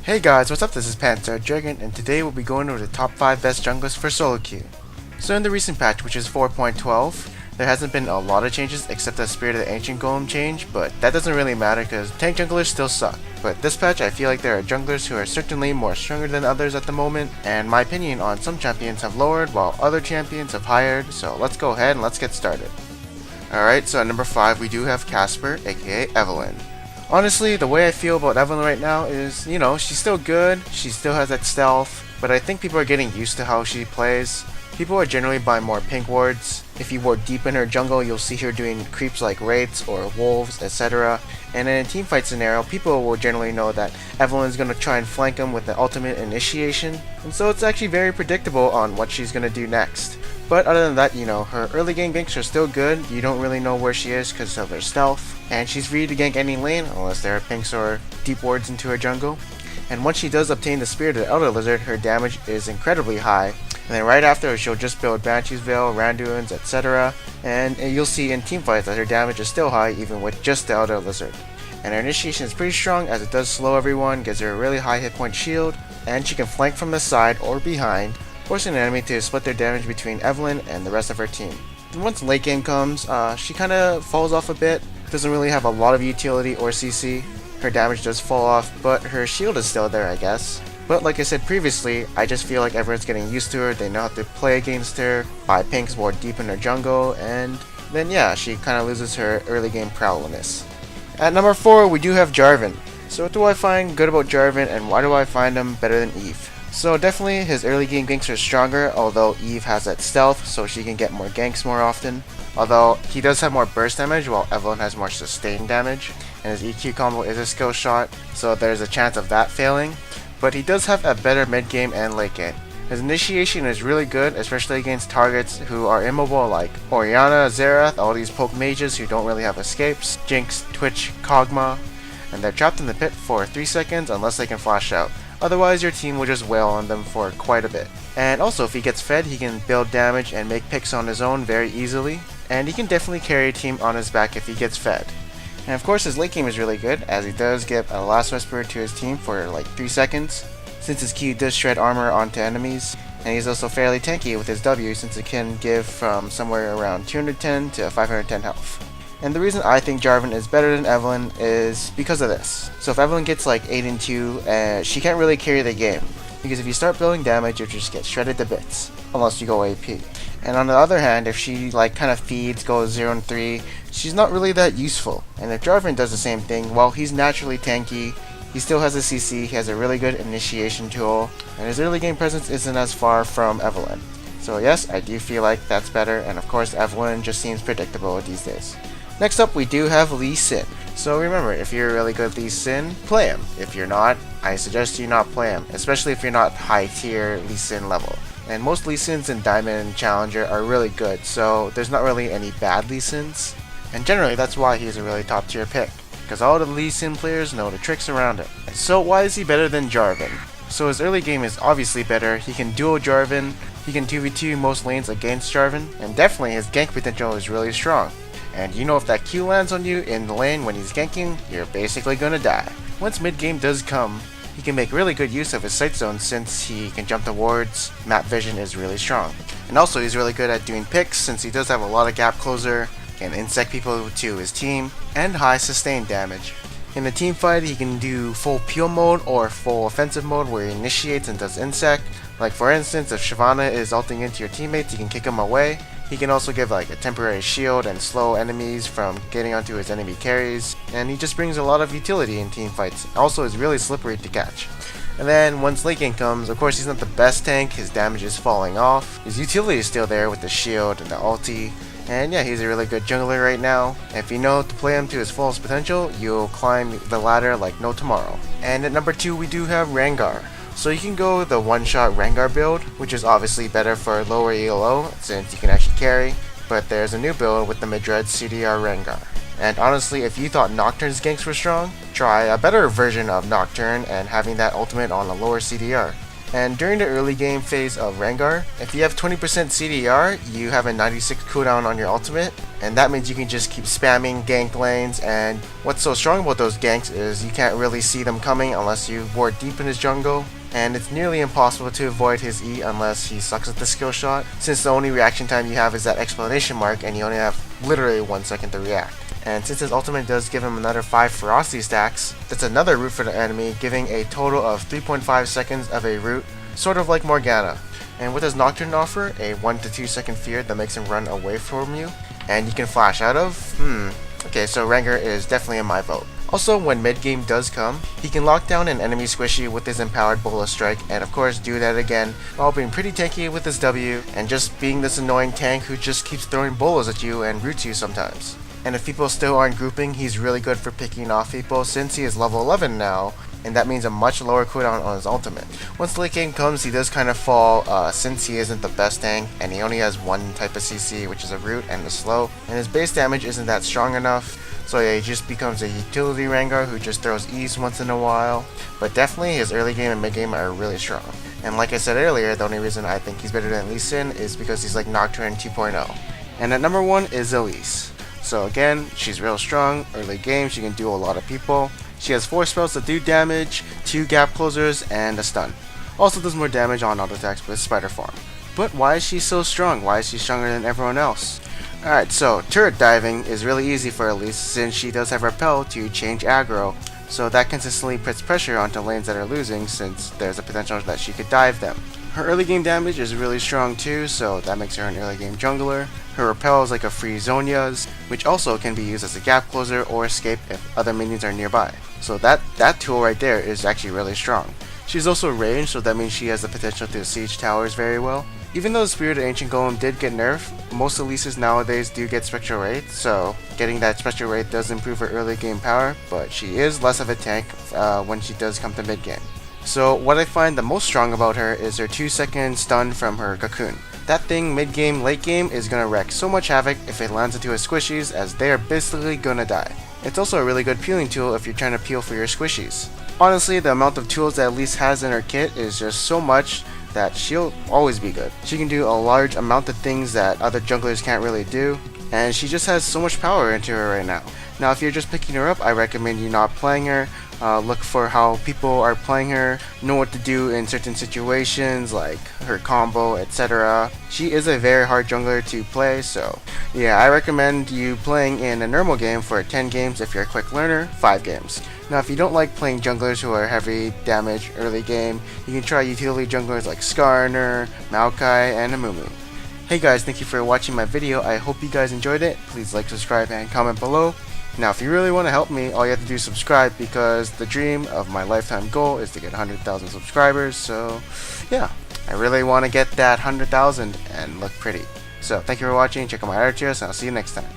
Hey guys, what's up? This is Panther Dragon, and today we'll be going over the top 5 best junglers for solo queue. So in the recent patch, which is 4.12, there hasn't been a lot of changes except the Spirit of the Ancient Golem change, but that doesn't really matter because tank junglers still suck. But this patch, I feel like there are junglers who are certainly more stronger than others at the moment, and my opinion on some champions have lowered while other champions have higher, so let's go ahead and let's get started. Alright, so at number 5 we do have Casper, aka Evelynn. Honestly, the way I feel about Evelynn right now is, she's still good, she still has that stealth, but I think people are getting used to how she plays. People are generally buying more pink wards. If you ward deep in her jungle, you'll see her doing creeps like wraiths or wolves, etc. And in a teamfight scenario, people will generally know that Evelynn's going to try and flank them with the ultimate initiation, and so it's actually very predictable on what she's going to do next. But other than that, her early game ganks are still good. You don't really know where she is because of her stealth, and she's free to gank any lane unless there are pinks or deep wards into her jungle. And once she does obtain the Spirit of the Elder Lizard, her damage is incredibly high. And then right after, she'll just build Banshee's Veil, Randuin's, etc. And you'll see in teamfights that her damage is still high even with just the Elder Lizard. And her initiation is pretty strong as it does slow everyone, gives her a really high hit point shield, and she can flank from the side or behind, forcing an enemy to split their damage between Evelynn and the rest of her team. And once late game comes, she kinda falls off a bit, doesn't really have a lot of utility or CC. Her damage does fall off, but her shield is still there, I guess. But like I said previously, I just feel like everyone's getting used to her, they know how to play against her, buy pinks more deep in her jungle, and then yeah, she kinda loses her early game prowess. At number 4, we do have Jarvan. So what do I find good about Jarvan, and why do I find him better than Eve? So definitely his early game ganks are stronger, although Eve has that stealth, so she can get more ganks more often. Although he does have more burst damage, while Evelynn has more sustained damage, and his EQ combo is a skill shot, so there's a chance of that failing. But he does have a better mid game and late game. His initiation is really good, especially against targets who are immobile like Orianna, Xerath, all these poke mages who don't really have escapes, Jinx, Twitch, Kog'Maw, and they're trapped in the pit for 3 seconds unless they can flash out. Otherwise, your team will just wail on them for quite a bit. And also, if he gets fed, he can build damage and make picks on his own very easily, and he can definitely carry a team on his back if he gets fed. And of course his late game is really good, as he does give a Last Whisper to his team for like 3 seconds, since his Q does shred armor onto enemies, and he's also fairly tanky with his W since it can give from somewhere around 210 to 510 health. And the reason I think Jarvan is better than Evelynn is because of this. So if Evelynn gets like 8 and 2, she can't really carry the game, because if you start building damage, you'll just get shredded to bits, unless you go AP. And on the other hand, if she like kind of feeds, goes 0 and 3, she's not really that useful. And if Jarvan does the same thing, well, he's naturally tanky, he still has a CC, he has a really good initiation tool, and his early game presence isn't as far from Evelynn. So yes, I do feel like that's better, and of course Evelynn just seems predictable these days. Next up, we do have Lee Sin. So remember, if you're really good at Lee Sin, play him. If you're not, I suggest you not play him, especially if you're not high tier Lee Sin level. And most Lee Sins in Diamond and Challenger are really good, so there's not really any bad Lee Sins. And generally that's why he's a really top tier pick, because all the Lee Sin players know the tricks around it. So why is he better than Jarvan? So his early game is obviously better, he can duo Jarvan, he can 2v2 most lanes against Jarvan, and definitely his gank potential is really strong. And if that Q lands on you in the lane when he's ganking, you're basically gonna die. Once mid game does come, he can make really good use of his sight zone since he can jump the wards, map vision is really strong. And also he's really good at doing picks since he does have a lot of gap closer, can insect people to his team, and high sustained damage. In the team fight, he can do full peel mode or full offensive mode where he initiates and does insect. Like for instance, if Shyvana is ulting into your teammates, you can kick him away. He can also give like a temporary shield and slow enemies from getting onto his enemy carries, and he just brings a lot of utility in team fights. Also is really slippery to catch. And then once late game comes, of course he's not the best tank, his damage is falling off, his utility is still there with the shield and the ulti, and yeah, he's a really good jungler right now. If you know to play him to his fullest potential, you'll climb the ladder like no tomorrow. And at number 2 we do have Rengar. So you can go the one-shot Rengar build, which is obviously better for lower ELO since you can actually carry, but there's a new build with the Madrid CDR Rengar. And honestly, if you thought Nocturne's ganks were strong, try a better version of Nocturne and having that ultimate on a lower CDR. And during the early game phase of Rengar, if you have 20% CDR, you have a 96 cooldown on your ultimate, and that means you can just keep spamming gank lanes, and what's so strong about those ganks is you can't really see them coming unless you ward deep in his jungle, and it's nearly impossible to avoid his E unless he sucks at the skill shot, since the only reaction time you have is that exclamation mark and you only have literally 1 second to react. And since his ultimate does give him another 5 ferocity stacks, that's another root for the enemy, giving a total of 3.5 seconds of a root, sort of like Morgana. And with his Nocturne offer, a 1 to 2 second fear that makes him run away from you, and you can flash out of, okay, so Rengar is definitely in my vote. Also, when mid-game does come, he can lock down an enemy squishy with his empowered Bola Strike, and of course do that again while being pretty tanky with his W, and just being this annoying tank who just keeps throwing bolas at you and roots you sometimes. And if people still aren't grouping, he's really good for picking off people since he is level 11 now, and that means a much lower cooldown on his ultimate. Once late game comes, he does kind of fall since he isn't the best tank, and he only has one type of CC, which is a root and a slow, and his base damage isn't that strong enough, so yeah, he just becomes a utility Rengar who just throws E's once in a while, but definitely his early game and mid game are really strong. And like I said earlier, the only reason I think he's better than Lee Sin is because he's like Nocturne 2.0. And at number 1 is Elise. So again, she's real strong, early game, she can duel a lot of people. She has 4 spells that do damage, 2 gap closers, and a stun. Also does more damage on auto attacks with Spider Form. But why is she so strong? Why is she stronger than everyone else? Alright, so turret diving is really easy for Elise since she does have repel to change aggro, so that consistently puts pressure onto lanes that are losing since there's a potential that she could dive them. Her early game damage is really strong too, so that makes her an early game jungler. Her repel is like a free Zhonya's, which also can be used as a gap closer or escape if other minions are nearby. So that tool right there is actually really strong. She's also ranged, so that means she has the potential to siege towers very well. Even though the Spirit of Ancient Golem did get nerfed, most Elises nowadays do get Spectral Wraith, so getting that Spectral Wraith does improve her early game power, but she is less of a tank when she does come to mid game. So what I find the most strong about her is her 2-second stun from her Cocoon. That thing mid game, late game is gonna wreak so much havoc if it lands into his squishies as they are basically gonna die. It's also a really good peeling tool if you're trying to peel for your squishies. Honestly, the amount of tools that Elise has in her kit is just so much that she'll always be good. She can do a large amount of things that other junglers can't really do, and she just has so much power into her right now. Now if you're just picking her up, I recommend you not playing her. Look for how people are playing her, know what to do in certain situations like her combo, etc. She is a very hard jungler to play, so yeah, I recommend you playing in a normal game for 10 games if you're a quick learner, 5 games. Now if you don't like playing junglers who are heavy damage early game, you can try utility junglers like Skarner, Maokai, and Amumu. Hey guys, thank you for watching my video. I hope you guys enjoyed it. Please like, subscribe, and comment below. Now if you really want to help me, all you have to do is subscribe, because the dream of my lifetime goal is to get 100,000 subscribers. So yeah, I really want to get that 100,000 and look pretty. So thank you for watching, check out my other videos, and I'll see you next time.